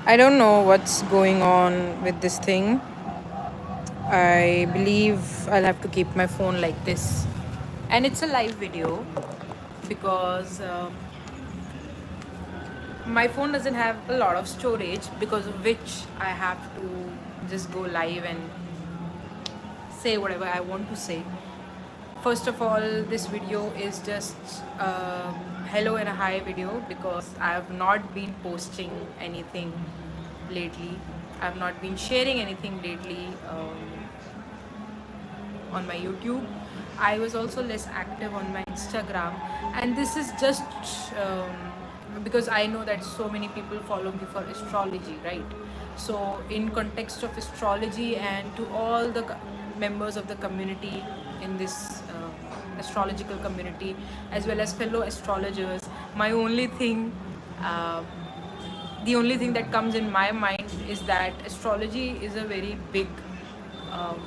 I don't know what's going on with this thing. I believe I'll have to keep my phone like this. And it's a live video because my phone doesn't have a lot of storage, because of which I have to just go live and say whatever I want to say. First of all, this video is just a hello and a hi video because I have not been posting anything lately. I have not been sharing anything lately on my YouTube. I was also less active on my Instagram, and this is just because I know that so many people follow me for astrology, right? So, in context of astrology, and to all the members of the community in this astrological community, as well as fellow astrologers, my only thing uh, the only thing that comes in my mind is that astrology is a very big um,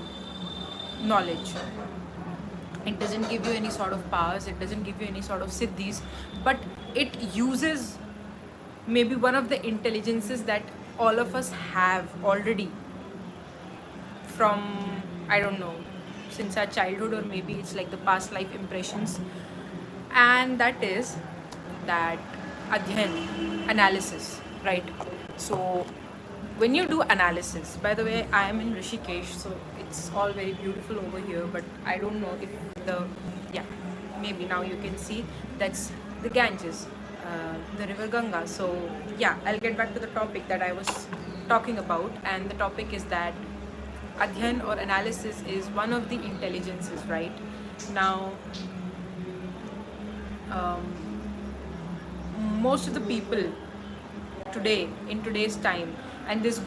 knowledge. It doesn't give you any sort of powers, it doesn't give you any sort of siddhis, but it uses maybe one of the intelligences that all of us have already from, I don't know, since our childhood, or maybe it's like the past life impressions. And that is that adhyan, analysis, right? So when you do analysis, by the way, I am in Rishikesh, so it's all very beautiful over here, but I don't know if the, yeah, maybe now you can see that's the Ganges, the river Ganga. So yeah, I'll get back to the topic that I was talking about, and the topic is that adhyan or analysis is one of the intelligences, right? Now, um, most of the people today, in today's time, and this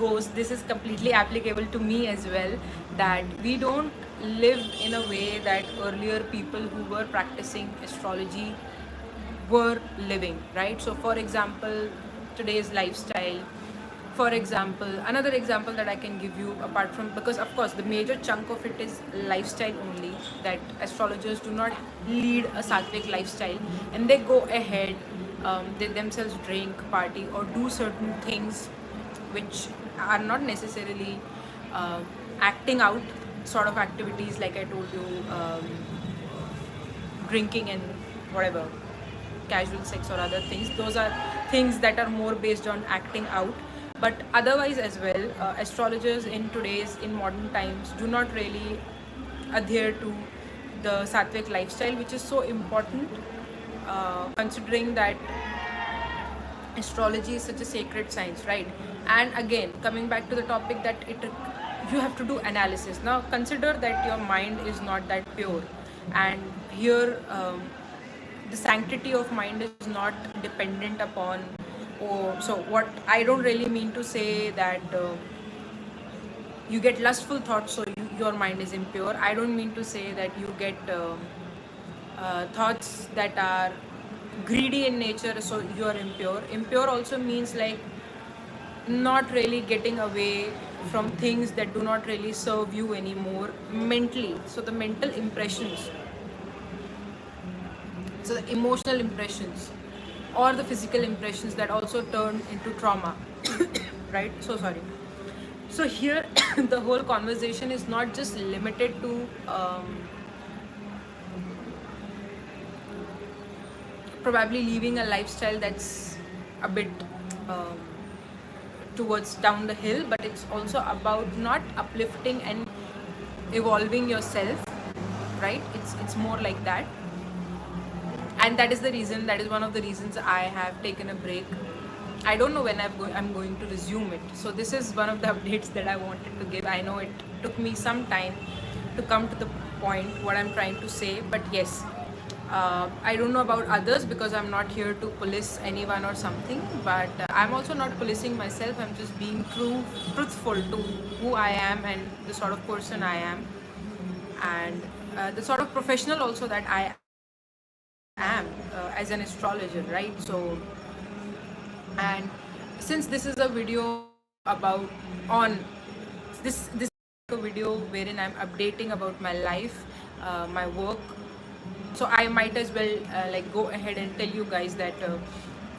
is completely applicable to me as well, that we don't live in a way that earlier people who were practicing astrology were living, right? So for example, today's lifestyle, for example, another example that I can give you, apart from, because of course the major chunk of it is lifestyle only, that astrologers do not lead a sattvic lifestyle, and they go ahead, they themselves drink, party, or do certain things which are not necessarily uh, acting out sort of activities, like I told you, drinking and whatever, casual sex or other things. Those are things that are more based on acting out. But otherwise as well, astrologers in modern times do not really adhere to the sattvic lifestyle, which is so important, considering that astrology is such a sacred science, right? And again, coming back to the topic, that you have to do analysis. Now consider that your mind is not that pure, and here the sanctity of mind is not dependent upon, oh, so what I don't really mean to say that you get lustful thoughts, so your mind is impure. I don't mean to say that you get thoughts that are greedy in nature, so you are impure. Impure also means like not really getting away from things that do not really serve you anymore mentally. So the mental impressions, so the emotional impressions, or the physical impressions that also turn into trauma, right? So sorry. So here the whole conversation is not just limited to probably living a lifestyle that's a bit um, towards down the hill, but it's also about not uplifting and evolving yourself, right? It's more like that. And that is the reason, that is one of the reasons I have taken a break. I don't know when I'm going to resume it. So this is one of the updates that I wanted to give. I know it took me some time to come to the point what I'm trying to say, but yes, I don't know about others because I'm not here to police anyone or something, but I'm also not policing myself. I'm just being truthful to who I am and the sort of person I am, and the sort of professional also that I am as an astrologer, right? So, and since this is a video about on this is a video wherein I'm updating about my life, my work, so I might as well like go ahead and tell you guys that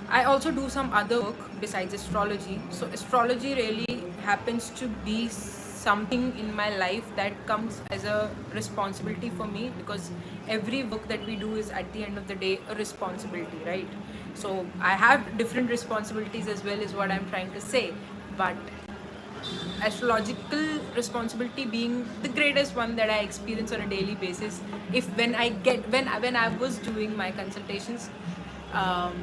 I also do some other work besides astrology. So astrology really happens to be something in my life that comes as a responsibility for me, because every work that we do is at the end of the day a responsibility, right? So I have different responsibilities as well, is what I'm trying to say. But astrological responsibility being the greatest one that I experience on a daily basis. If when I was doing my consultations, um,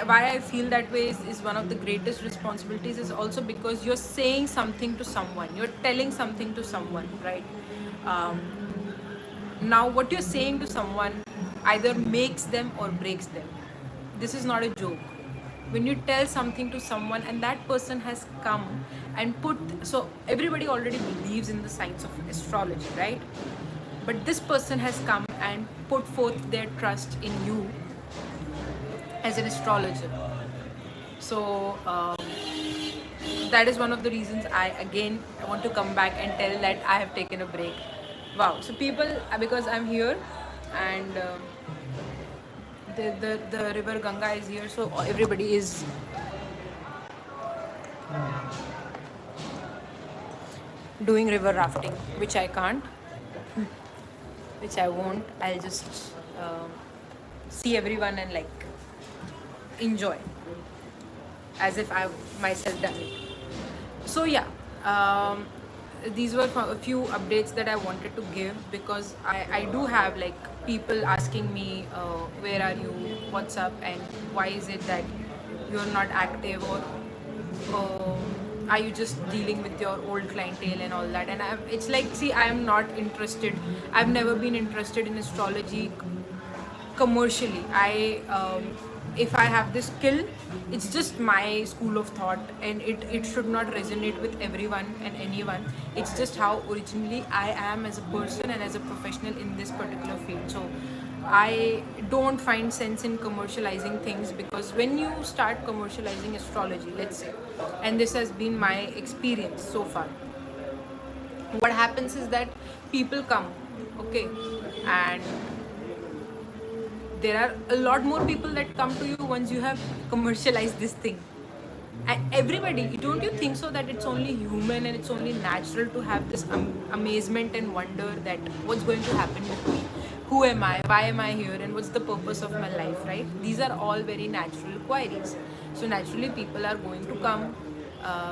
why I feel that way is one of the greatest responsibilities is also because you're saying something to someone, you're telling something to someone, right? Um, Now, what you're saying to someone either makes them or breaks them. This is not a joke. When you tell something to someone and that person has come and so everybody already believes in the science of astrology, right? But this person has come and put forth their trust in you as an astrologer. So, that is one of the reasons I again want to come back and tell that I have taken a break. Wow. So people, because I'm here, and the river Ganga is here, so everybody is doing river rafting, which I can't, which I won't. I'll just see everyone and like enjoy as if I've myself done it. So yeah, these were a few updates that I wanted to give, because I do have like people asking me, where are you, what's up, and why is it that you're not active, or are you just dealing with your old clientele and all that. And it's like, see, I am not interested, I've never been interested in astrology commercially. If I have this skill, it's just my school of thought, and it should not resonate with everyone and anyone. It's just how originally I am as a person and as a professional in this particular field. So I don't find sense in commercializing things, because when you start commercializing astrology, let's say, and this has been my experience so far, what happens is that people come, okay, and there are a lot more people that come to you once you have commercialized this thing. And everybody, don't you think so, that it's only human and it's only natural to have this amazement and wonder that what's going to happen with me, who am I, why am I here, and what's the purpose of my life, right? These are all very natural queries. So naturally people are going to come,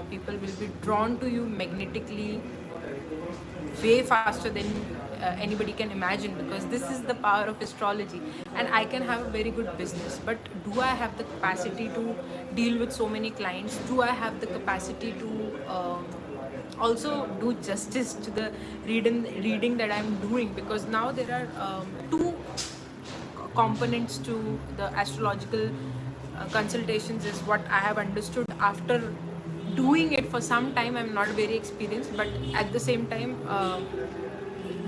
people will be drawn to you magnetically way faster than anybody can imagine, because this is the power of astrology. And I can have a very good business, but do I have the capacity to deal with so many clients? Do I have the capacity to also do justice to the reading that I'm doing? Because now there are two components to the astrological consultations, is what I have understood after doing it for some time. I'm not very experienced, but at the same time,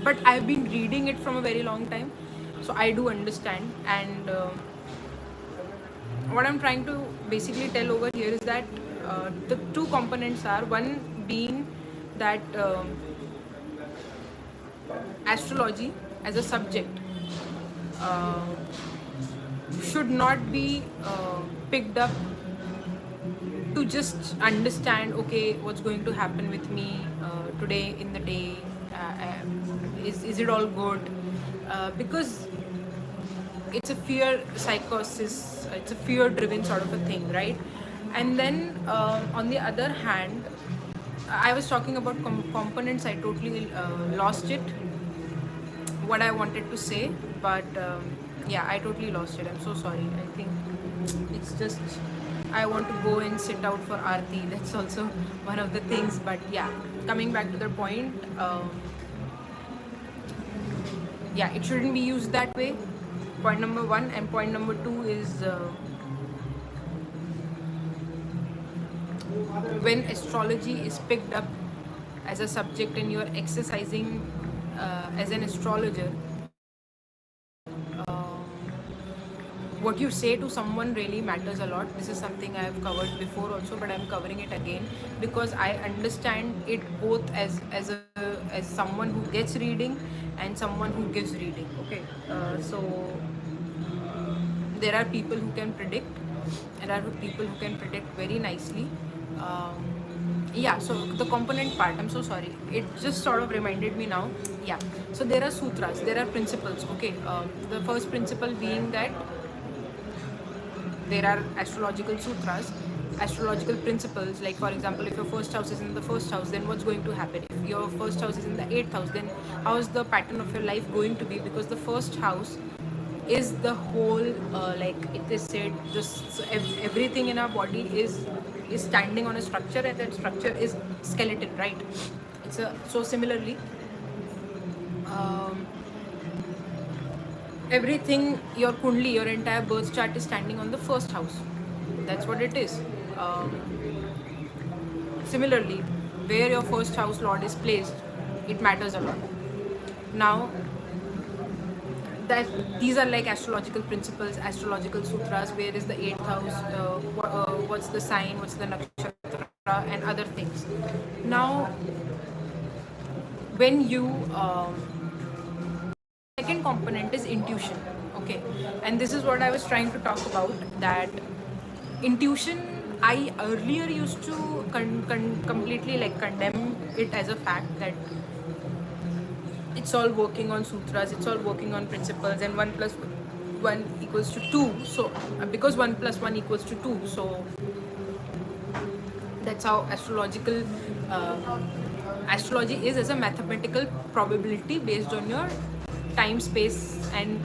but I've been reading it from a very long time, so I do understand. And what I'm trying to basically tell over here is that the two components are, one being that astrology as a subject uh, should not be picked up to just understand, okay, what's going to happen with me today in the day, is it all good, because it's a fear psychosis, it's a fear driven sort of a thing, right? And then on the other hand, I was talking about components, I totally lost it, what I wanted to say. But yeah, I totally lost it, I'm so sorry. I think it's just, I want to go and sit out for Aarti. That's also one of the things. But yeah, coming back to the point, yeah, it shouldn't be used that way. Point number one. And point number two is when astrology is picked up as a subject and you're exercising as an astrologer, what you say to someone really matters a lot. This is something I have covered before also, but I'm covering it again because I understand it both as someone who gets reading and someone who gives reading. Okay, so there are people who can predict, and there are people who can predict very nicely. Yeah, so the component part, I'm so sorry, it just sort of reminded me now. Yeah, so there are sutras, there are principles. Okay, the first principle being that there are astrological sutras, astrological principles. Like for example, if your first house is in the first house, then what's going to happen? If your first house is in the eighth house, then how is the pattern of your life going to be? Because the first house is the whole, like it is said, this everything in our body is standing on a structure, and that structure is skeleton, right? It's a, so similarly, um, everything, your kundli, your entire birth chart is standing on the first house. That's what it is. um, Similarly, where your first house lord is placed, it matters a lot. Now, that these are like astrological principles, astrological sutras. Where is the eighth house, what's the sign, what's the nakshatra, and other things. Now, when you second component is intuition. Okay, and this is what I was trying to talk about, that intuition, I earlier used to completely like condemn it as a fact that it's all working on sutras, it's all working on principles, and 1 plus 1 equals to 2. So because 1 plus 1 equals to 2, so that's how astrology is, as a mathematical probability based on your time, space, and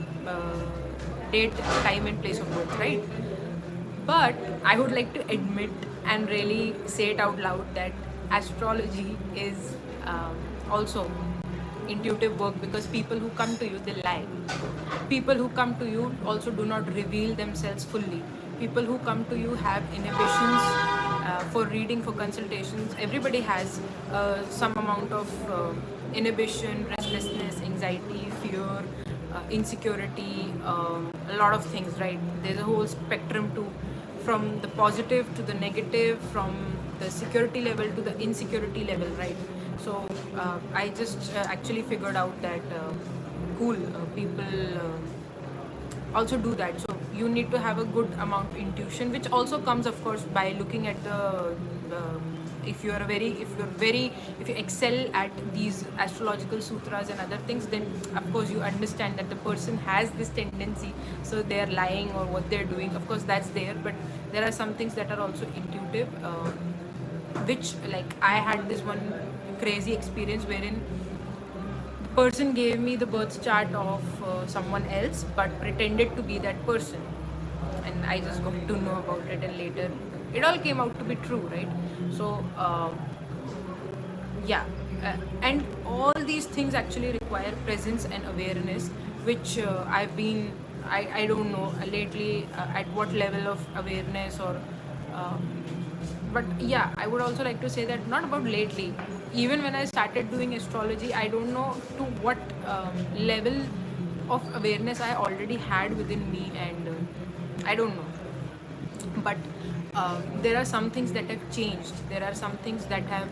date, time, and place of birth, right? But I would like to admit and really say it out loud that astrology is also intuitive work, because people who come to you, they lie. People who come to you also do not reveal themselves fully. People who come to you have inhibitions for reading, for consultations. Everybody has some amount of inhibition, restlessness, anxiety, fear, insecurity, a lot of things, right? There's a whole spectrum to, from the positive to the negative, from the security level to the insecurity level, right? So I just actually figured out that cool, people also do that. So you need to have a good amount of intuition, which also comes, of course, by looking at the if you excel at these astrological sutras and other things, then of course you understand that the person has this tendency, so they are lying, or what they're doing, of course that's there. But there are some things that are also intuitive, which, like, I had this one crazy experience wherein the person gave me the birth chart of someone else but pretended to be that person, and I just got to know about it, and later it all came out to be true, right? So yeah, and all these things actually require presence and awareness, which I don't know lately at what level of awareness, or but yeah, I would also like to say that not about lately, even when I started doing astrology, I don't know to what level of awareness I already had within me, and I don't know. But there are some things that have changed, there are some things that have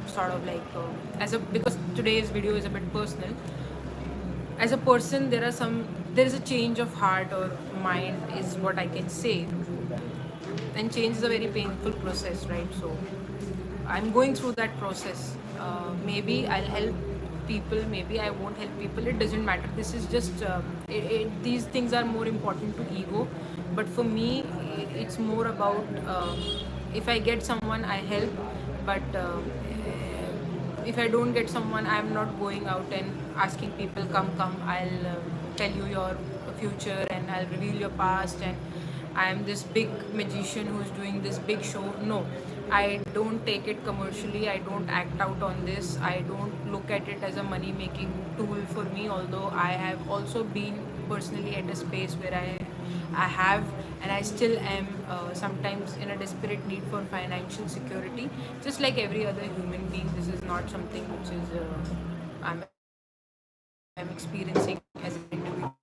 sort of like as a, because today's video is a bit personal, as a person, there is a change of heart or mind, is what I can say. And change is a very painful process, right? So I'm going through that process. Maybe I'll help people, maybe I won't help people, it doesn't matter. This is just these things are more important to ego, but for me it's more about if I get someone, I help. But if I don't get someone, I'm not going out and asking people, come, I'll tell you your future, and I'll reveal your past, and I am this big magician who's doing this big show. No, I don't take it commercially. I don't act out on this. I don't look at it as a money making tool for me, although I have also been personally at a space where I have, and I still am sometimes in a desperate need for financial security, just like every other human being. This is not something which is I'm experiencing as an individual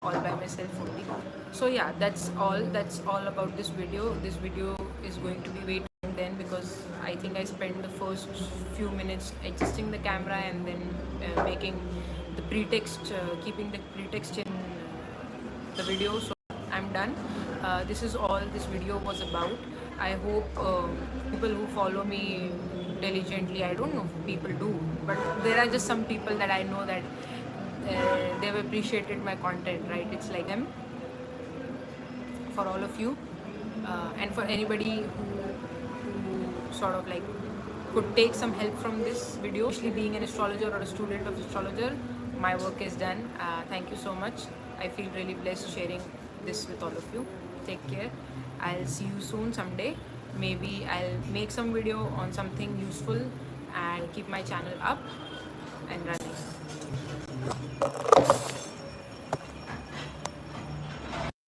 all by myself only. So yeah, that's all about this video. This video is going to be way then, because I think I spent the first few minutes adjusting the camera and then making the pretext, keeping the pretext in the video. So I'm done. This is all this video was about. I hope people who follow me diligently, I don't know if people do, but there are just some people that I know that they've appreciated my content, right? It's like them. For all of you, and for anybody who sort of like could take some help from this video, especially being an astrologer or a student of astrologer, my work is done. Thank you so much. I feel really blessed sharing this with all of you. Take care. I'll see you soon someday. Maybe I'll make some video on something useful and keep my channel up and run.